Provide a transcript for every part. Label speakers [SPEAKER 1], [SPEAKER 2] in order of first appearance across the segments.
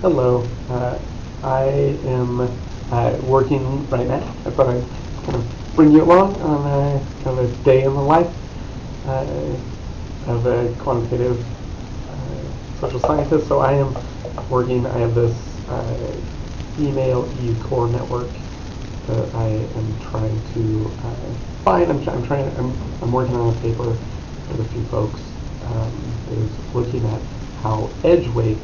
[SPEAKER 1] Hello. I am working right now. I thought I'd kind of bring you along on kind of a day in the life of a quantitative social scientist. So I am working. I have this email core network that I am trying to find. I'm working on a paper with a few folks that is looking at how edge weights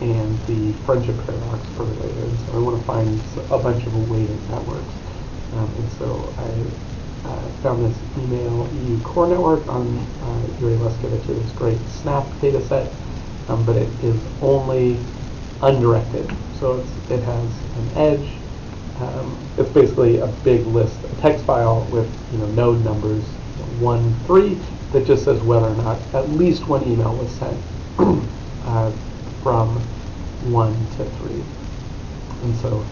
[SPEAKER 1] and the friendship paradox are related. So I want to find a bunch of weighted networks. And so I found this email EU core network on Yuri Leskovich's great SNAP data set, but it is only undirected. So it has an edge. It's basically a big list, a text file with node numbers 1, 3 that just says whether or not at least one email was sent from 1 to 3. And so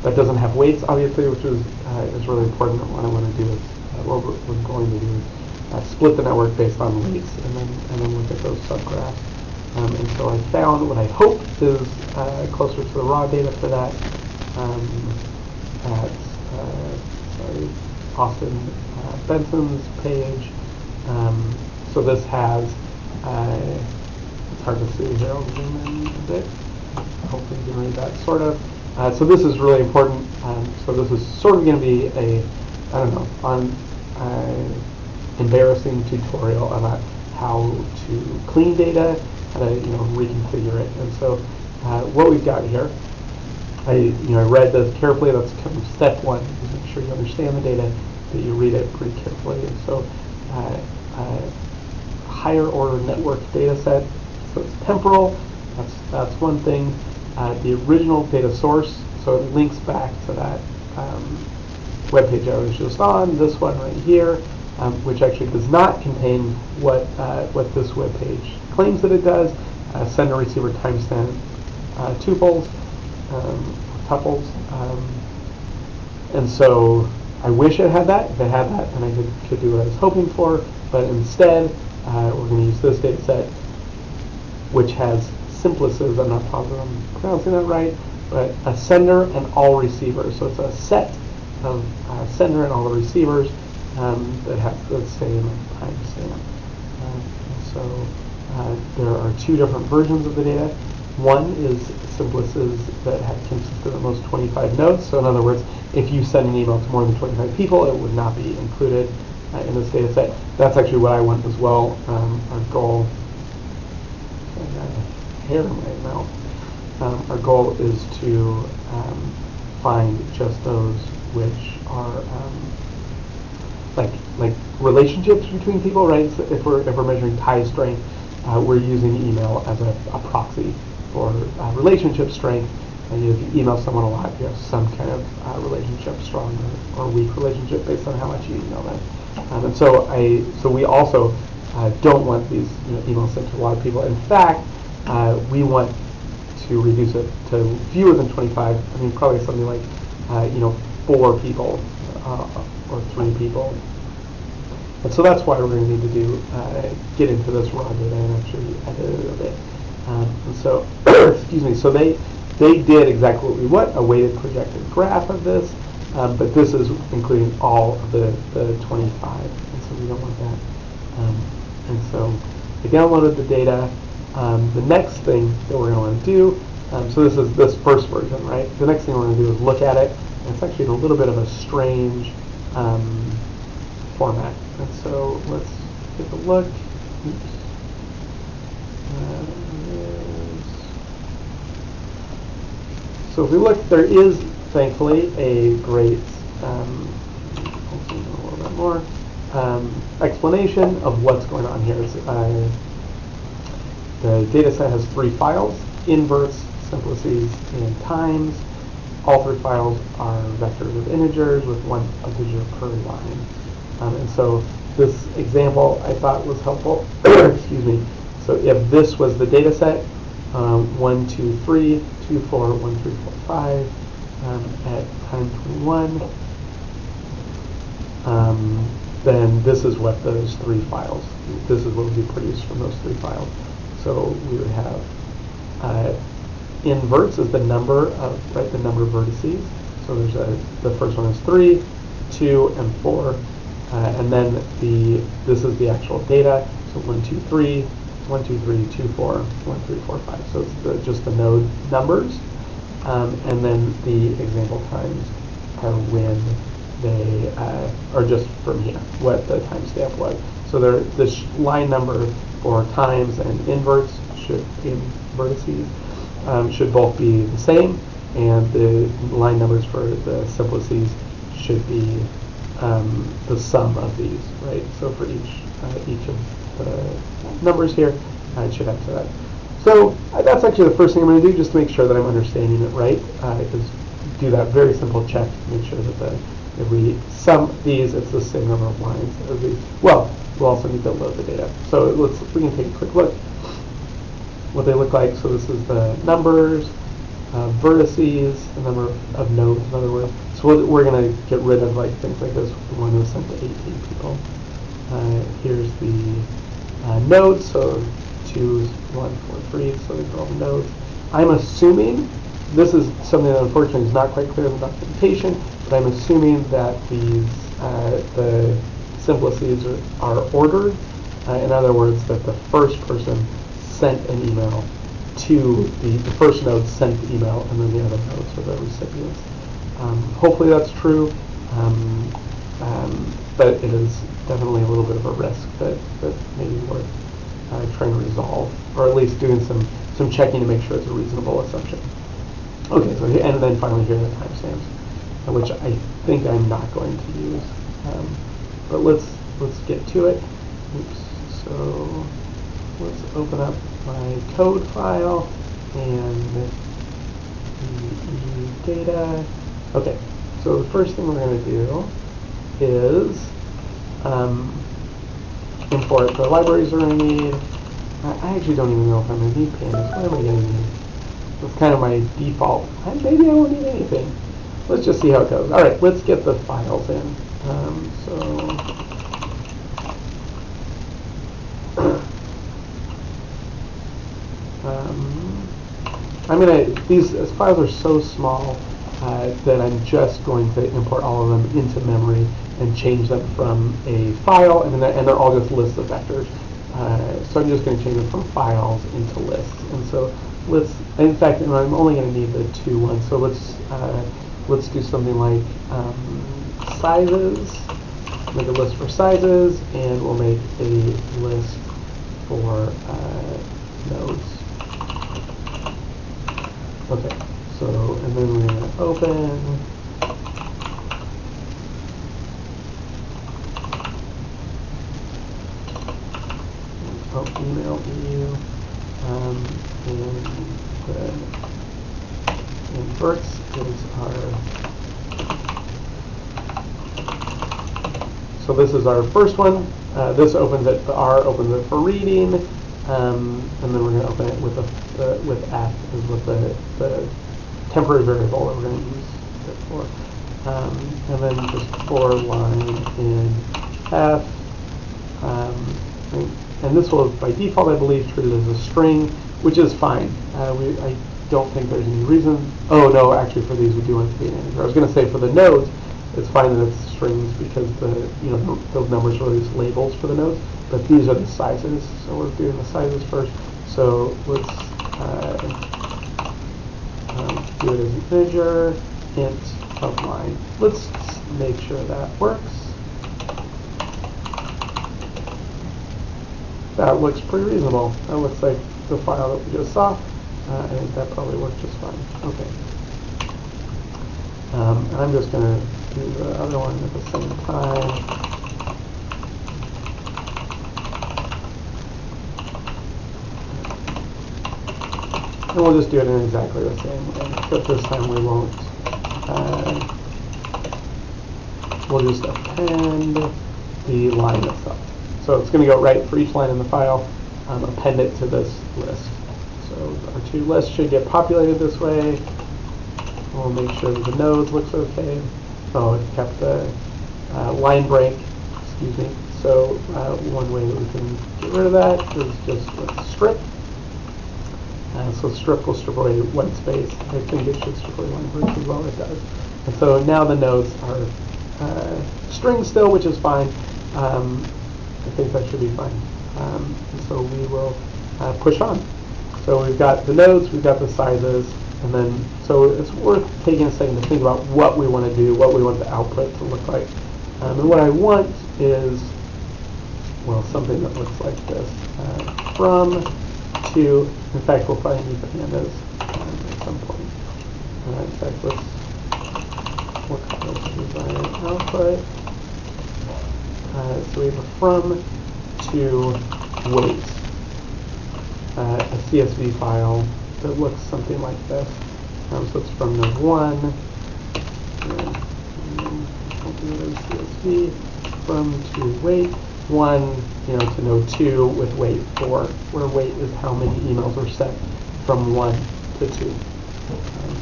[SPEAKER 1] that doesn't have weights, obviously, which is really important. What I want to do is what we're going to do is split the network based on weights, and then look at those subgraphs. And so I found what I hope is closer to the raw data for that at Austin Benson's page. So this has it's hard to see here. I'll zoom in a bit. Hopefully you can read that sort of. So this is really important. So this is sort of going to be a, embarrassing tutorial about how to clean data, how to reconfigure it. And so what we've got here, I read this carefully. That's kind of step one. Just make sure you understand the data, that you read it pretty carefully. And so higher order network data set. So it's temporal. That's one thing. The original data source, so it links back to that web page I was just on, this one right here, which actually does not contain what this web page claims that it does. Sender receiver timestamp tuples, tuples, and so I wish it had that. If it had that, then I could do what I was hoping for. But instead, we're going to use this data set, which has simplices. I'm not positive I'm pronouncing that right, but a sender and all receivers. So it's a set of sender and all the receivers that have the same timestamp. So there are two different versions of the data. One is simplices that consist of at most 25 nodes. So in other words, if you send an email to more than 25 people, it would not be included in this data set. That's actually what I want as well. Our goal, hair in my mouth. Our goal is to find just those which are like relationships between people, right? So if we're measuring tie strength, we're using email as a proxy for relationship strength. And if you email someone a lot, you have some kind of relationship, strong or weak relationship based on how much you email them. And so we also don't want these emails sent to a lot of people. In fact, we want to reduce it to fewer than 25. I mean, probably something like 4 people or 3 people. And so that's why we're going to need to do get into this raw data and actually edit it a bit. And so, excuse me. So they did exactly what we want, a weighted projected graph of this, but this is including all of the 25, and so we don't want that. And so I downloaded the data. The next thing that we're going to want to do, so this is this first version, right? The next thing we're going to do is look at it. And it's actually in a little bit of a strange format. And so let's take a look. Oops. So if we look, there is thankfully a great a little bit more explanation of what's going on here. The data set has 3 files: inverts, simplices, and times. All 3 files are vectors of integers with 1 integer per line. And so this example I thought was helpful. Excuse me. So if this was the data set, 1, 2, 3, 2, 4, 1, 3, 4, 5, at time 21, then this is what those 3 files, this is what would be produced from those 3 files. So we would have Inverts is the number of the number of vertices. So there's the first one is 3, 2, and 4, and then this is the actual data. So 1, 2, 3, 1, 2, 3, 2, 4, 1, 3, 4, 5. So it's just the node numbers, and then the example times are when they are just from here, what the timestamp was. So this line number for times and inverts vertices should both be the same, and the line numbers for the simplices should be the sum of these, right? So for each of the numbers here, it should answer that. So that's actually the first thing I'm going to do, just to make sure that I'm understanding it right, is do that very simple check to make sure that if we sum these, it's the same number of lines as these. Well, we'll also need to load the data. So we can take a quick look what they look like. So this is the numbers, vertices, the number of nodes, in other words. So we're going to get rid of things like this. One was sent to 18 people. Here's the nodes, so 2, 1, 4, 3, so these are all the nodes. I'm assuming, this is something that unfortunately is not quite clear in the documentation, but I'm assuming that these, the simplices are ordered. In other words, that the first person sent an email to the first node sent the email, and then the other nodes are the recipients. Hopefully that's true, but it is definitely a little bit of a risk that may be worth trying to resolve, or at least doing some checking to make sure it's a reasonable assumption. Okay, so and then finally here are the timestamps, which I think I'm not going to use, but let's get to it. Oops. So let's open up my code file and the data. Okay, so the first thing we're going to do is import the libraries we're going to need. I actually don't even know if I'm going to need pandas. What am I going to need? That's kind of my default. Maybe I won't need anything. Let's just see how it goes. All right, let's get the files in. These files are so small that I'm just going to import all of them into memory and change them from a file, and they're all just lists of vectors. So I'm just going to change them from files into lists. And so in fact, I'm only going to need the 2 ones. So let's do something like sizes. Make a list for sizes, and we'll make a list for nodes. Okay, so, and then we're going to open. Email view, and the inverts is so this is our first one. This opens it, the R opens it for reading, and then we're going to open it with F is with the temporary variable that we're going to use it for. And then just for line in F, and this will, by default, I believe, treat it as a string, which is fine. I don't think there's any reason. Oh no, actually, for these we do want it to be an integer. I was going to say for the nodes, it's fine that it's strings because those numbers are these labels for the nodes. But these are the sizes, so we're doing the sizes first. So let's do it as an integer, int of line. Let's make sure that works. That looks pretty reasonable. That looks like the file that we just saw. I think that probably worked just fine. Okay. And I'm just going to do the other one at the same time. And we'll just do it in exactly the same way, but this time we won't. We'll just append the line itself. So it's going to go right for each line in the file, append it to this list. So our 2 lists should get populated this way. We'll make sure that the nodes looks okay. Oh, it kept the line break, excuse me. So one way that we can get rid of that is just with strip. So strip will strip away white space. I think it should strip away language as well. It does. And so now the nodes are string still, which is fine. I think that should be fine. So we will push on. So we've got the nodes, we've got the sizes, and then so it's worth taking a second to think about what we want to do, what we want the output to look like. And what I want is, well, something that looks like this. From to, in fact, we'll probably need pandas at some point. In fact, we'll call this design output. So we have a from to wait, a CSV file that looks something like this. So it's from node 1, CSV, from to wait 1, to node 2 with wait 4, where wait is how many emails are sent from 1 to 2.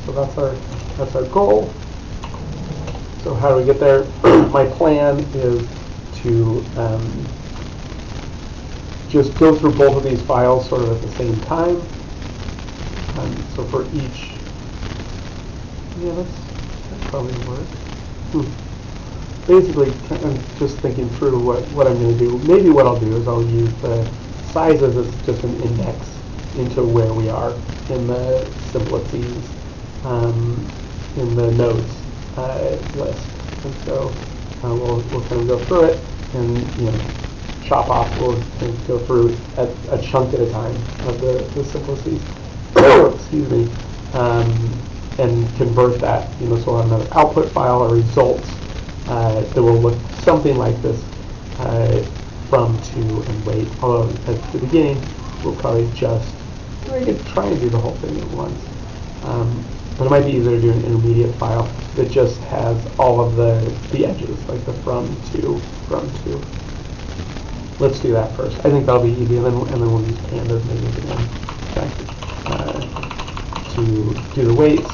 [SPEAKER 1] So that's our goal. So how do we get there? My plan is to just go through both of these files sort of at the same time. So for each, that probably work. Basically, I'm just thinking through what I'm going to do. Maybe what I'll do is I'll use the sizes as just an index into where we are in the simplices, in the nodes list. And so we'll kind of go through it and chop off. We'll kind of go through a chunk at a time of the simplices. Excuse me, and convert that. So we'll have another output file or results that will look something like this from to and wait. Although at the beginning we'll probably just try and do the whole thing at once. But it might be easier to do an intermediate file that just has all of the edges, like the from to. Let's do that first. I think that'll be easy, and then we'll use pandas maybe at the end. Okay. To do the weights,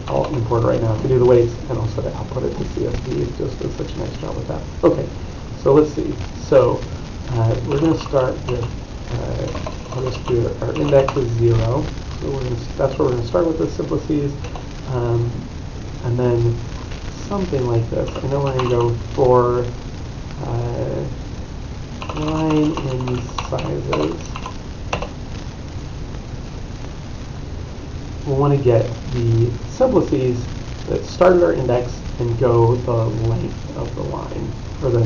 [SPEAKER 1] I'll import it right now to do the weights, and also to output it to CSV. It just does such a nice job with that. Okay, so let's see. So we're going to start with, I'll just do our index is 0. So that's where we're going to start with the simplices. And then something like this. I know we're going to go for line in sizes. We'll want to get the simplices that started our index and go the length of the line, or the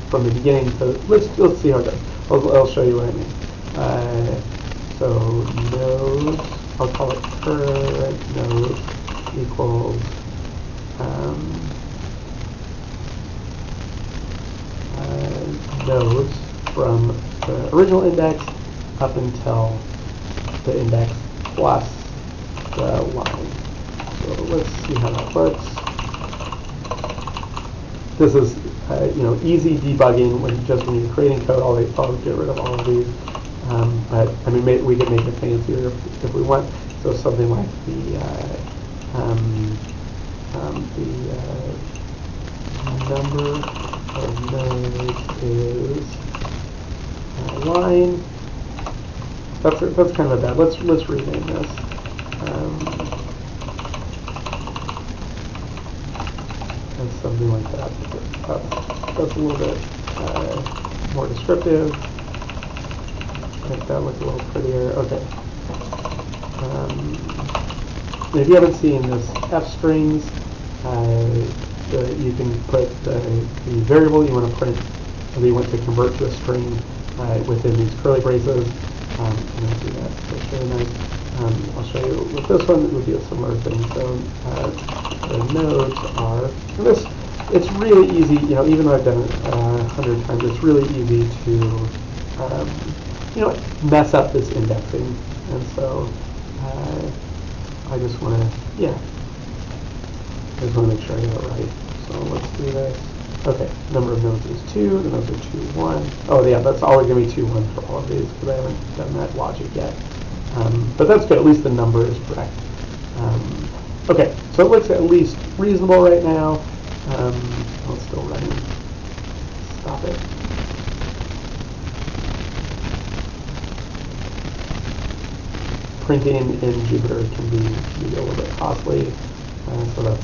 [SPEAKER 1] from the beginning to let's see how it goes. I'll show you what I mean. So nodes, I'll call it current node equals nodes from the original index up until the index plus the line. So let's see how that works. This is easy debugging when you're creating code. I'll get rid of all of these. But I mean, we can make it fancier if we want. So something like the number of nodes is line. That's kind of bad. Let's rename this. And something like that. That's a little bit more descriptive. Make that look a little prettier. Okay. If you haven't seen this f strings, you can put the variable you want to print, or you want to convert to a string within these curly braces. And I'll do that. That's really nice. I'll show you with this one. It would be a similar thing. So the nodes are, and this. It's really easy. Even though I've done it 100 times, it's really easy to mess up this indexing. And so I just want to, make sure I get it right. So let's do this. Okay, number of nodes is 2. The nodes are 2, 1. Oh yeah, that's always going to be 2, 1 for all of these because I haven't done that logic yet. But that's good. At least the number is correct. Okay, so it looks at least reasonable right now. Oh, it's still running. Stop it. printing in Jupyter can be a little bit costly, so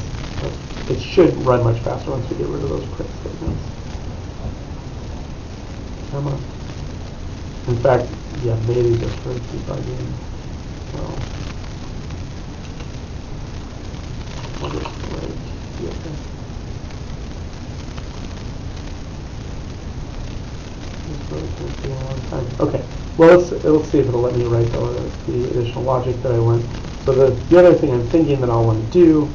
[SPEAKER 1] it should run much faster once we get rid of those print statements. Come on. In fact, yeah, maybe just for debugging. Well, I'll just like This really can't be a long time. Okay. Well, let's see if it'll let me write the additional logic that I want. So the other thing I'm thinking that I'll want to do,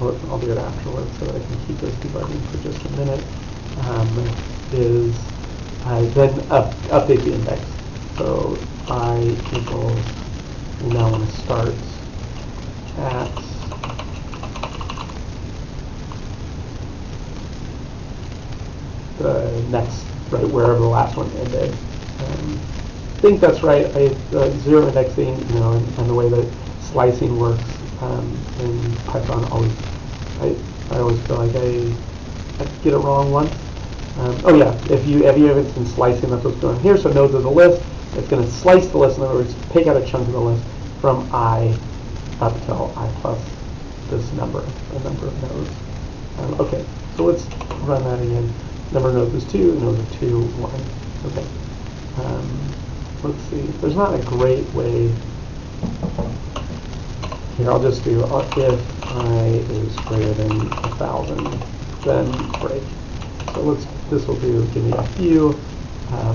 [SPEAKER 1] I'll do it afterwards so that I can keep this debugging for just a minute, is then update the index. So I equals, we now want to start at the next, right, wherever the last one ended. I think that's right. Zero indexing, and the way that slicing works in Python, I always feel like I get it wrong once. Oh yeah, if you haven't been slicing, that's what's going on here. So nodes of the list, it's going to slice the list. In other words, pick out a chunk of the list from I up till I plus this number, the number of nodes. Okay, so let's run that again. Number of nodes is 2, nodes are 2, 1. Okay. Let's see. There's not a great way. Here, I'll just do if I is greater than 1,000, then break. So this will give me a few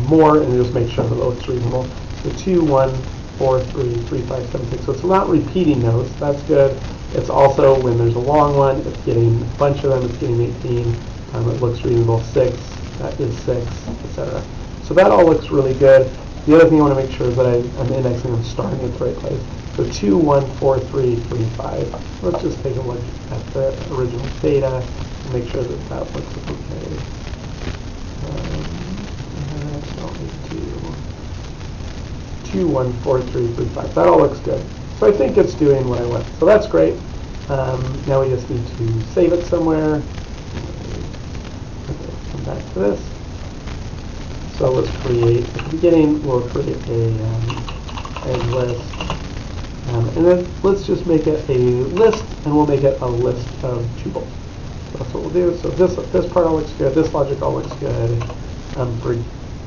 [SPEAKER 1] more, and just make sure that it looks reasonable. So 2, 1, 4, 3, 3, 5, 7, 6. So it's not repeating nodes. That's good. It's also, when there's a long one, it's getting a bunch of them. It's getting 18. It looks reasonable. 6, that is 6, etc. So that all looks really good. The other thing I want to make sure is that I'm indexing and starting at the right place. So 2, 1, 4, 3, 3, 5. Let's just take a look at the original data and make sure that that looks okay. So 2, 1, 4, 3, 3, 5. That all looks good. So I think it's doing what I want. So that's great. Now we just need to save it somewhere. Okay, come back to this. So let's create, at the beginning, we'll create a list. And then let's just make it a list, and we'll make it a list of tuples. So that's what we'll do. So this part all looks good. This logic all looks good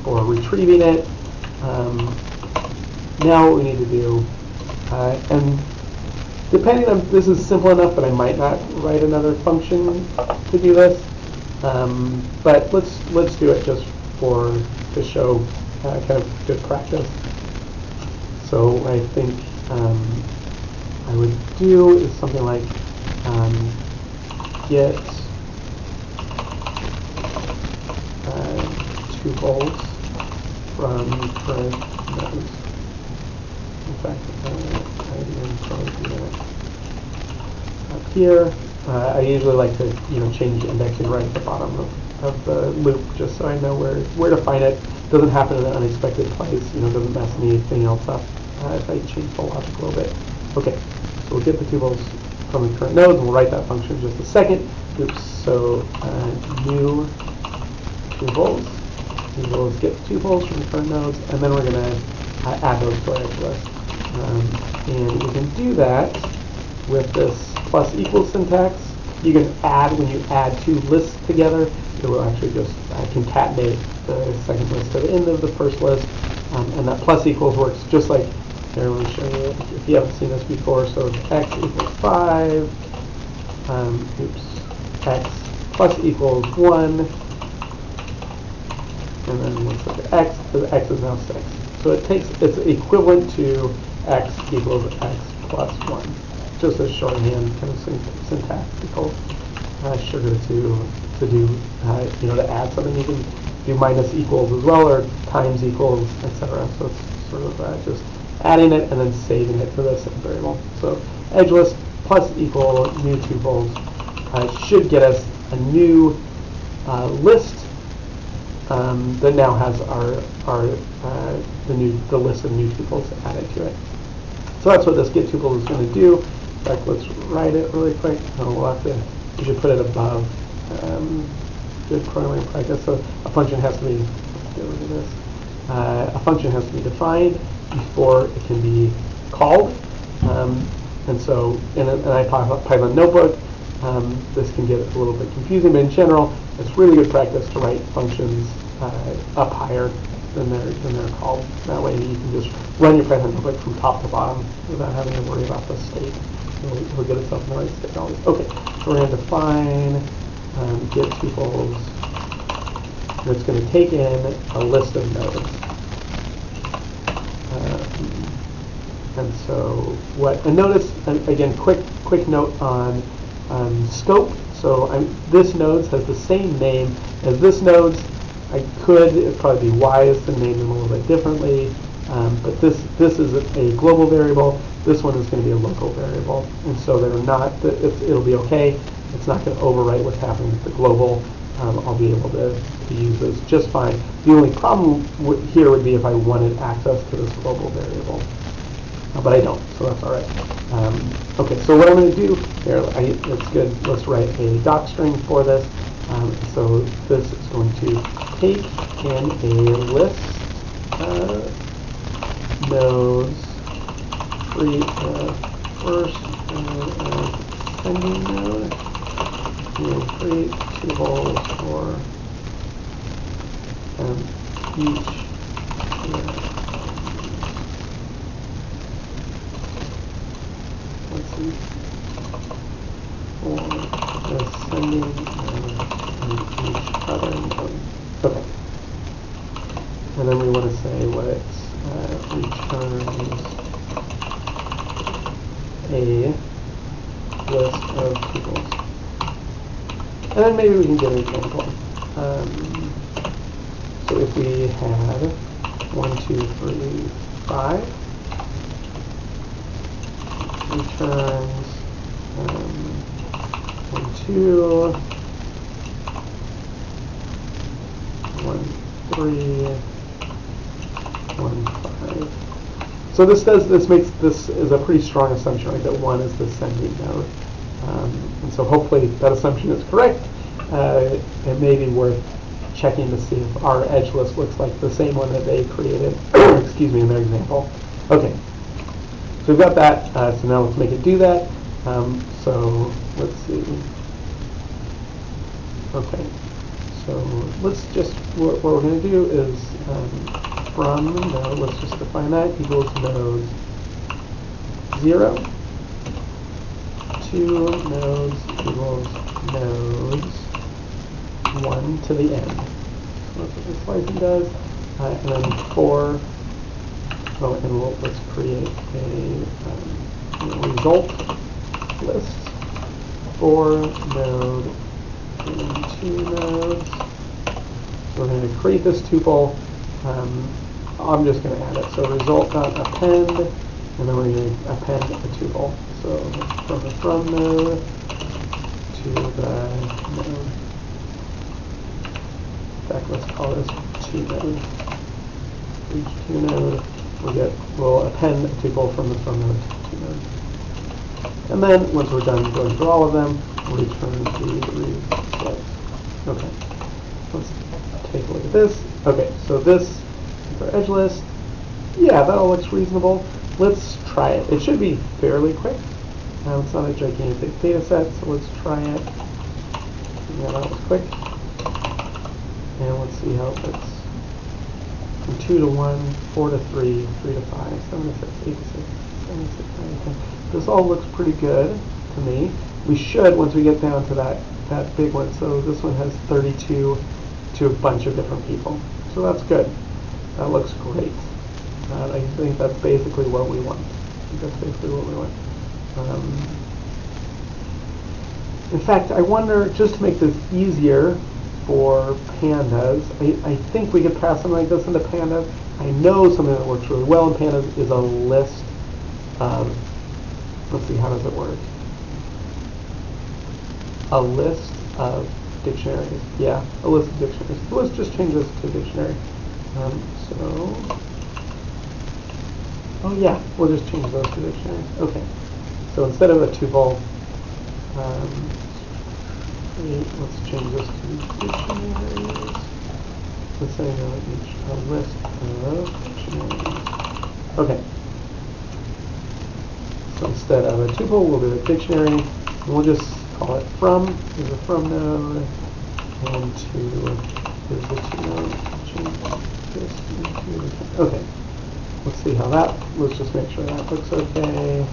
[SPEAKER 1] for retrieving it. Now what we need to do, and depending on, this is simple enough that I might not write another function to do this. But let's do it just to show kind of good practice. So I think I would do is something like get tuples from current nodes. In fact, I can probably do that up here. I usually like to change indexing right at the bottom of the loop, just so I know where to find it. Doesn't happen in an unexpected place. Doesn't mess anything else up if I change the logic a little bit. Okay, so we'll get the tuples from the current node, and we'll write that function in just a second. Oops. So new tuples. We'll get the tuples from the current nodes, and then we're going to add those to our edge list. And we can do that with this plus equals syntax. You can add, when you add two lists together, it will actually just concatenate the second list to the end of the first list. And that plus equals works just like, here, let me show you if you haven't seen this before. So x equals 5, x plus equals 1, and then let's look at x, because x is now 6. So it's equivalent to x equals x plus 1. Just a shorthand kind of syntactical sugar to do, to add something. You can do minus equals as well, or times equals, etc. So it's sort of just adding it and then saving it to the same variable. So edgelist plus equal new tuples should get us a new list that now has the list of new tuples added to it. So that's what this get tuple is going to do. In fact, let's write it really quick. You should put it above good programming practice. So a function has to be, let's get rid of this. A function has to be defined, before it can be called. And so in an Python notebook, this can get a little bit confusing, but in general, it's really good practice to write functions up higher than they're called. That way you can just run your Python notebook from top to bottom without having to worry about the state. It'll get itself in the right state always. Okay, so we're going to define get tuples, and it's going to take in a list of nodes. And so and notice, again, quick note on scope. So this nodes has the same name as this nodes. It'd probably be wise to name them a little bit differently, but this is a global variable. This one is going to be a local variable, and so they're not. It'll be okay. It's not going to overwrite what's happening with the global. I'll be able to use this just fine. The only problem here would be if I wanted access to this global variable, but I don't, so that's all right. Okay, so what I'm going to do here, it's good. Let's write a doc string for this. So this is going to take in a list nodes, create the first ascending node, and create tuples for each. Let's see. For ascending and each other node. Okay. And then we want to say what returns a list of tuples. And then maybe we can get an example. So if we had 1, 2, 3, 5, returns 1, 2, 1, 3, 1, 5. So this is a pretty strong assumption, right? That 1 is the sending node. And so hopefully that assumption is correct. It may be worth checking to see if our edge list looks like the same one that they created, excuse me, in their example. Okay, so we've got that. So now let's make it do that. So let's see. Okay, so let's just, what we're going to do is from node, let's just define that, equals nodes 0, 2 nodes equals nodes 1 to the end. So that's what this slicing does. And then 4, and let's create a result list for node and 2 nodes. So we're going to create this tuple. I'm just going to add it. So result.append, and then we're going to append a tuple. So from the from node to the node. In fact, let's call this 2 node. For each 2 node, we'll append a tuple from the from node to 2 node. And then once we're done going through all of them, we'll return the result. Okay. Let's take a look at this. Okay, so this is our edge list. Yeah, that all looks reasonable. Let's try it. It should be fairly quick. It's not a gigantic data set, so let's try it. Yeah, that was quick. And let's see how it fits. From 2 to 1, 4 to 3, 3 to 5, 7 to 6, 8 to 6, 7 to 6, 9 to 10. This all looks pretty good to me. We should, once we get down to that big one, so this one has 32 to a bunch of different people. So that's good. That looks great. I think that's basically what we want. In fact, I wonder, just to make this easier for pandas, I think we could pass something like this into pandas. I know something that works really well in pandas is a list of, let's see, how does it work? A list of dictionaries. Yeah, a list of dictionaries. So let's just change this to dictionary. Oh yeah, we'll just change those to dictionary. Okay. So instead of a tuple, let's change this to dictionaries. Let's say a list of dictionaries. Okay. So instead of a tuple, we'll do a dictionary, and we'll just call it from. Here's a from node, and to here's the to node. Change this into okay. Let's see how that. Let's just make sure that looks okay.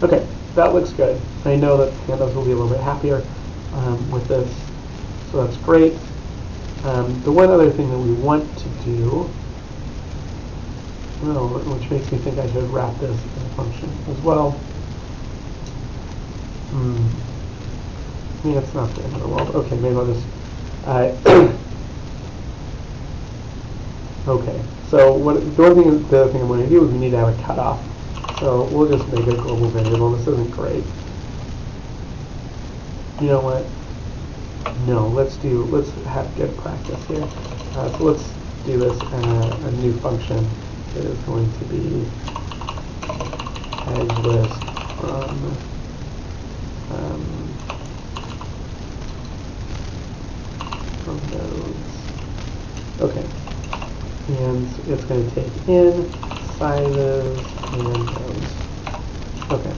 [SPEAKER 1] Okay, that looks good. I know that pandas will be a little bit happier with this, so that's great. The one other thing that we want to do, which makes me think I should wrap this in a function as well. I mean, it's not the end of the world. Okay, maybe I'll just. Okay, so the other thing I'm going to do is we need to have a cutoff. So we'll just make a global variable. This isn't great. You know what? No, let's have good practice here. So let's do this a new function that is going to be edgelist from nodes. Okay. And it's going to take in sizes and nodes. Okay.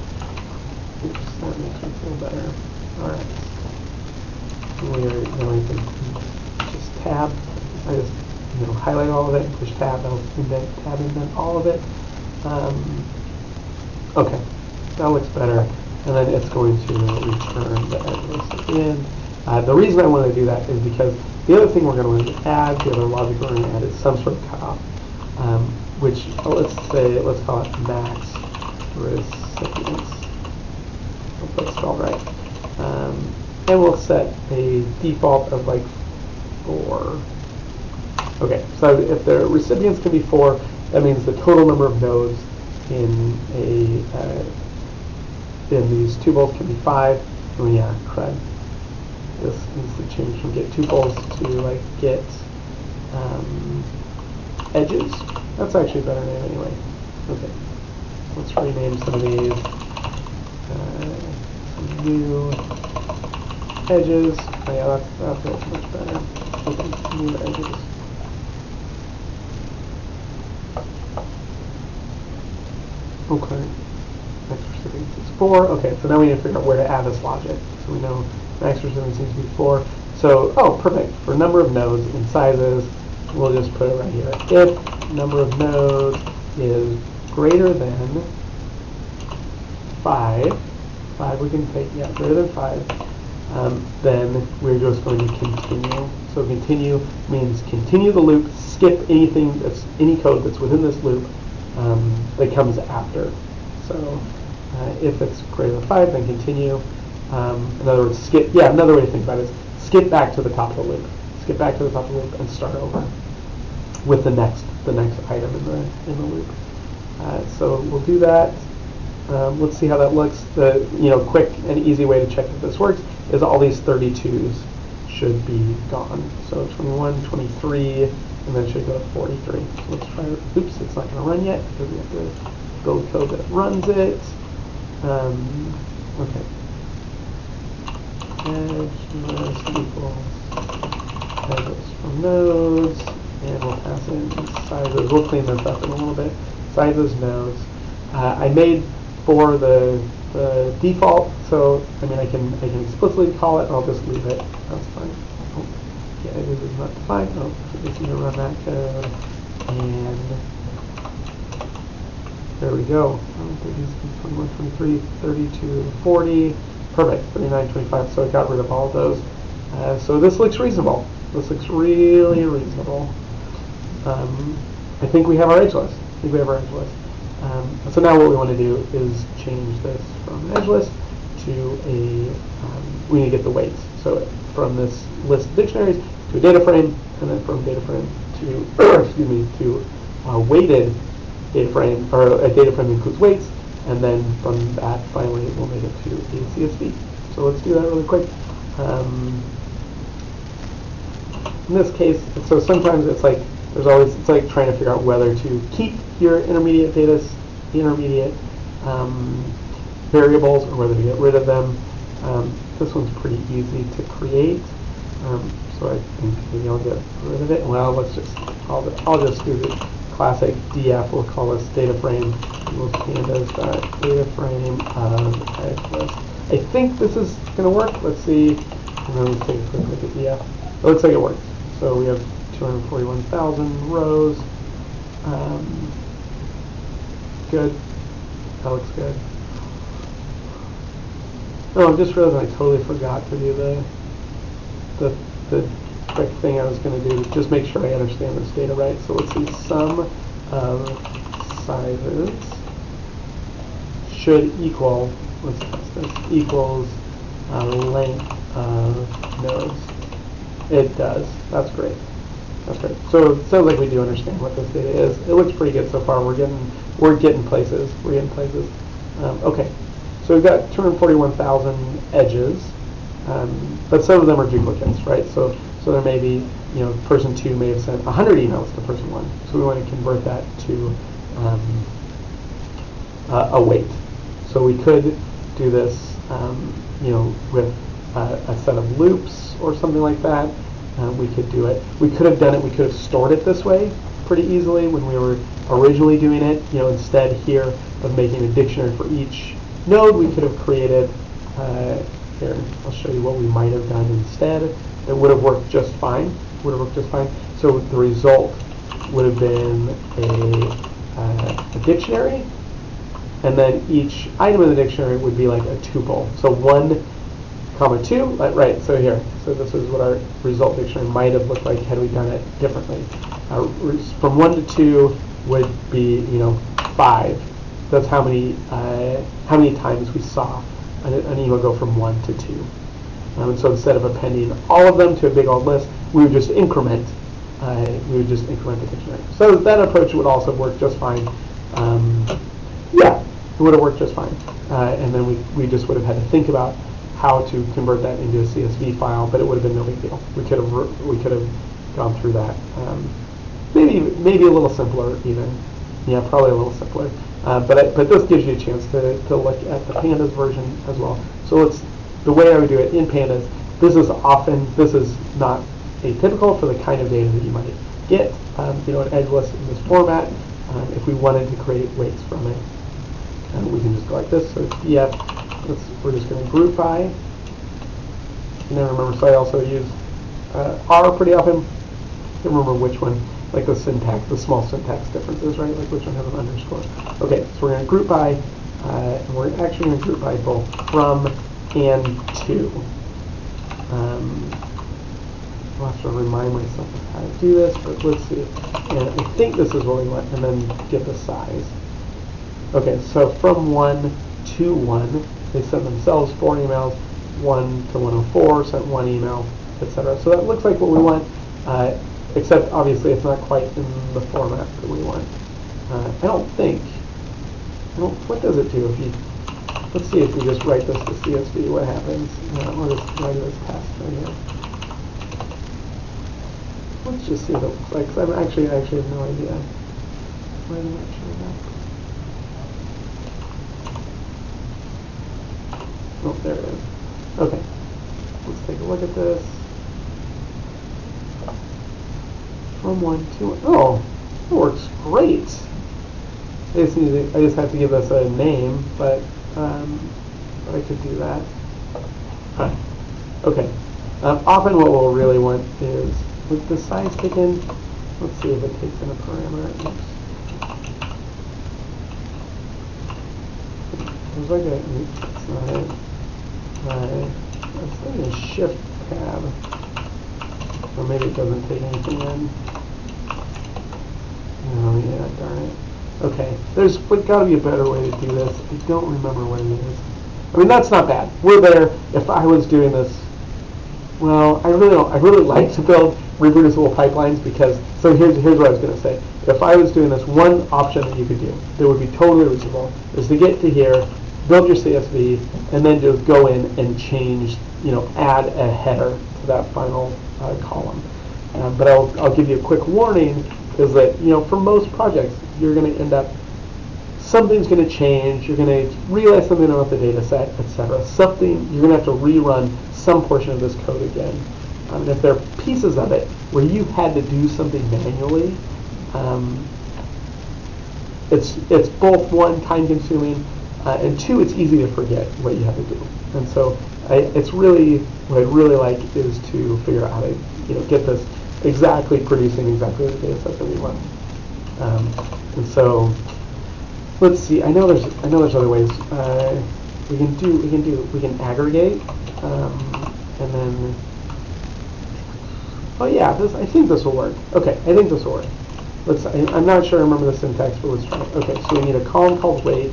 [SPEAKER 1] Oops, that makes me feel better. Alright. Now I can just tab. I just highlight all of it and push tab. I'll indent all of it. Okay. That looks better. And then it's going to return the edgelist at the end. The reason I want to do that is because the other thing we're going to add, the other logic we're going to add is some sort of cutoff, which let's call it max recipients. Hope that's spelled right. And we'll set a default of like 4. Okay, so if the recipients can be 4, that means the total number of nodes in these tuples can be 5. Oh yeah, crud. This needs to change from get tuples to like get edges. That's actually a better name anyway. Okay, let's rename some of these. Some new edges. Oh yeah, that's much better. Okay, new edges. Okay. Max recipients is 4. Okay, so now we need to figure out where to add this logic. So we know max recipients needs to be 4. So, perfect. For number of nodes and sizes, we'll just put it right here. If number of nodes is greater than 5 we can take, greater than 5, then we're just going to continue. So continue means continue the loop, skip any code that's within this loop that comes after. So if it's greater than 5, then continue. In other words, skip. Yeah, another way to think about it is skip back to the top of the loop. Skip back to the top of the loop and start over with the next item in the loop. So we'll do that. Let's see how that looks. The quick and easy way to check that this works is all these 32s should be gone. So 21, 23, and then it should go to 43. So let's try it. Oops, it's not going to run yet because we have to build code that runs it. Okay. Edgelist equals edgelist from nodes, and we'll pass in sizes. We'll clean this up in a little bit. Sizes nodes. I made for the default, so I mean I can explicitly call it. I'll just leave it. That's fine. Oh, yeah, edges is not defined. Oh, so just need to run that code, and there we go. 21, 23, 32, 40. Perfect. 39, 25. So it got rid of all of those. So this looks reasonable. This looks really reasonable. I think we have our edge list. So now what we want to do is change this from an edge list to we need to get the weights. So from this list of dictionaries to a data frame, and then from data frame to to a weighted data frame, or a data frame that includes weights, and then from that finally we'll make it to a CSV. So let's do that really quick. In this case, so sometimes it's like it's like trying to figure out whether to keep your intermediate variables or whether to get rid of them. This one's pretty easy to create, so I think maybe I'll get rid of it. Well, I'll just do the classic DF, we'll call this data frame equals pandas.data frame of edgelist. I think this is going to work. Let's see. And then let's take a quick look at DF. It looks like it works. So we have 241,000 rows. Good. That looks good. Oh, I just realized I totally forgot to do the quick thing I was going to do to just make sure I understand this data right. So let's see, sum of sizes should equal, let's test this, equals length of nodes. It does. That's great. That's great. So it sounds like we do understand what this data is. It looks pretty good so far. We're getting places. We're getting places. Okay. So we've got 241,000 edges, but some of them are duplicates, right? So there may be, person 2 may have sent 100 emails to person 1. So we want to convert that to a weight. So we could do this, with a set of loops or something like that. We could do it. We could have done it. We could have stored it this way pretty easily when we were originally doing it. Instead here of making a dictionary for each node, we could have created. Here, I'll show you what we might have done instead. It would have worked just fine. So the result would have been a dictionary, and then each item in the dictionary would be like a tuple. So 1, 2, right? So here, so this is what our result dictionary might have looked like had we done it differently. From 1 to 2 would be 5. That's how many times we saw an email go from 1 to 2. And so instead of appending all of them to a big old list, we would just increment. The dictionary. So that approach would also work just fine. Yeah, it would have worked just fine. And then we just would have had to think about how to convert that into a CSV file, but it would have been no big deal. We could have gone through that. Maybe a little simpler even. Yeah, probably a little simpler. But this gives you a chance to look at the pandas version as well. So the way I would do it in pandas. This is not atypical for the kind of data that you might get. An edgelist in this format. If we wanted to create weights from it, we can just go like this. So it's df. We're just going to group by. And then remember, so I also use R pretty often. I can't remember which one. Like the syntax, the small syntax differences, right? Like which one has an underscore. Okay, so we're going to group by, and we're actually going to group by both from and to. I'll have to remind myself of how to do this, but let's see. And I think this is what we want, and then get the size. Okay, so from 1 to 1, they sent themselves 4 emails, 1 to 104 sent 1 email, etc. So that looks like what we want. Except obviously it's not quite in the format that we want. What does it do if you, let's see if we just write this to CSV, what happens. We'll just write this test right here. Let's just see what it looks like, because I actually have no idea. Why am I not showing that? Oh, there it is. Okay, let's take a look at this. From 1 to 1. Oh, it works great. I just have to give this a name, but I could do that. Okay. Often what we'll really want is, with the size taken, let's see if it takes in a parameter. Oops. There's like that's not it. Let's take a shift tab. Or maybe it doesn't take anything in. Oh yeah, darn it. Okay, there's got to be a better way to do this. I don't remember what it is. I mean, that's not bad. We're there. If I was doing this, well, I really like to build reproducible pipelines because. So here's what I was going to say. If I was doing this, one option that you could do that would be totally reasonable is to get to here, build your CSV, and then just go in and change, add a header to that final column. But I'll give you a quick warning, is that for most projects you're going to end up, something's going to change, you're going to realize something about the data set, etc. You're going to have to rerun some portion of this code again. And if there are pieces of it where you had to do something manually, it's both, one, time consuming, and two, it's easy to forget what you have to do. And so it's really, what I'd really like is to figure out how to get this exactly producing exactly the data set that we want. And so let's see. I know there's other ways. We can aggregate, and then, oh yeah, I think this will work. Okay, I think this will work. I'm not sure I remember the syntax, but let's try it. Okay, so we need a column called weight,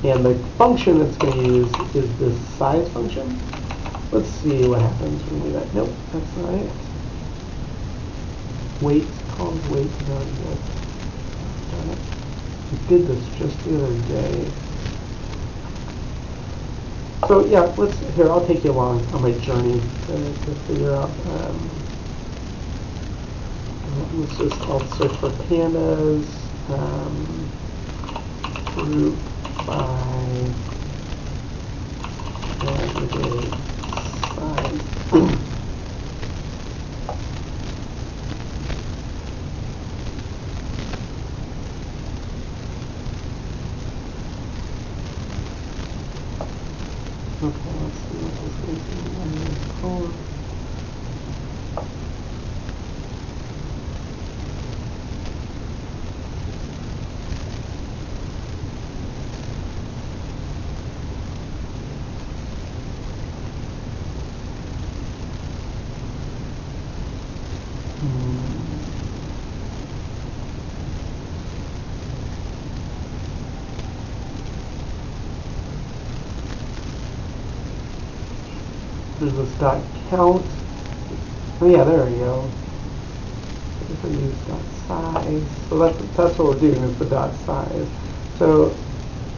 [SPEAKER 1] and the function that's going to use is this size function. Let's see what happens when we do that. Nope, that's not it. Weight, column weight, no, we did this just the other day. So yeah, I'll take you along on my journey to figure out. I'll search for pandas, group by aggregate size. Okay, let's see what this is called. There's this dot count. Oh yeah, there we go. If we use dot size, so that's what we're doing is the dot size. So,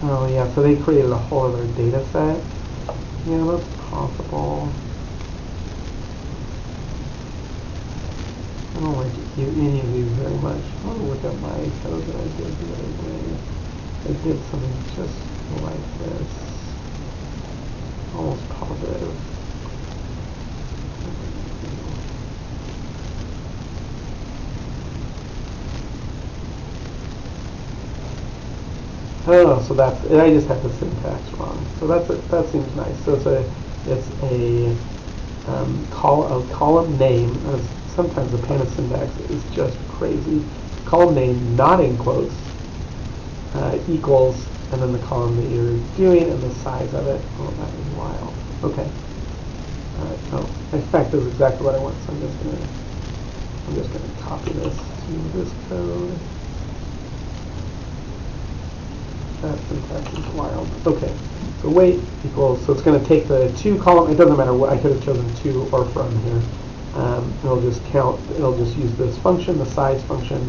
[SPEAKER 1] oh yeah, so they created a whole other data set. Yeah, that's possible. I don't like any of these very much. I want to look at my code that I did the other day. I did something just like this. Almost positive. Oh, so I just had the syntax wrong. So that seems nice. So it's a column name. Sometimes the Panda syntax is just crazy. Column name not in quotes equals, and then the column that you're doing and the size of it. Oh, that is wild. Okay. Oh, in fact, this is exactly what I want. So I'm just gonna copy this to this code. That syntax is wild. Okay, so weight equals, so it's going to take the two column, it doesn't matter what, I could have chosen to or from here. It'll just count, it'll just use this function, the size function,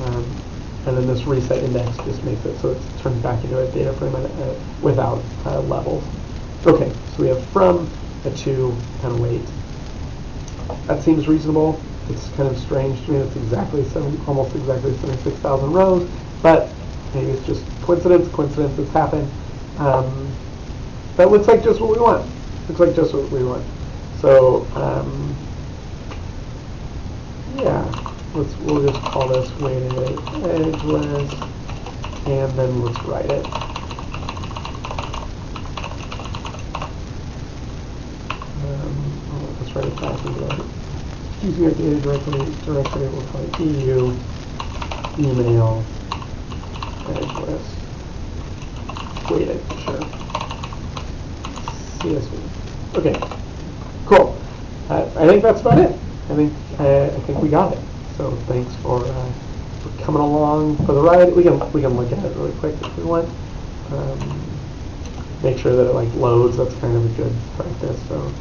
[SPEAKER 1] and then this reset index just makes it so it turns back into a data frame without levels. Okay, so we have from, a to, and weight. That seems reasonable. It's kind of strange to me. It's exactly almost exactly 76,000 rows, but maybe it's just coincidence. Coincidences happen. That looks like just what we want. Looks like just what we want. So yeah, we'll just call this weighted edge list, and then let's write it. Let's write it back into it. Using our data directory, we'll call it EU email edge list. Weighted, sure. CSV. Okay, cool. I think that's about it. I think we got it. So thanks for coming along for the ride. We can look at it really quick if we want. Make sure that it loads. That's kind of a good practice. So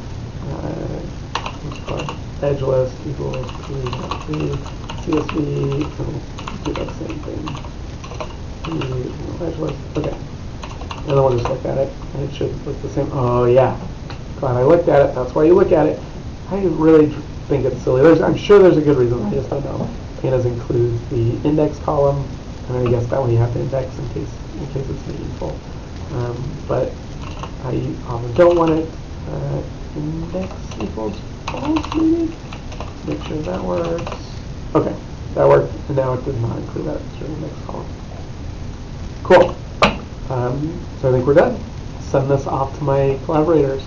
[SPEAKER 1] let's put edge list equals CSV, and we'll do that same thing. Edge list. Okay. And then we'll just look at it, and it should look the same. Oh yeah, glad I looked at it. That's why you look at it. I really think it's silly. I'm sure there's a good reason. I just don't know. Pandas includes the index column, and I guess that one you have to index in case it's meaningful. But I often don't want it. Index equals false, maybe. Make sure that works. Okay, that worked. And now it does not include that extra index column. Cool. So I think we're done. Send this off to my collaborators.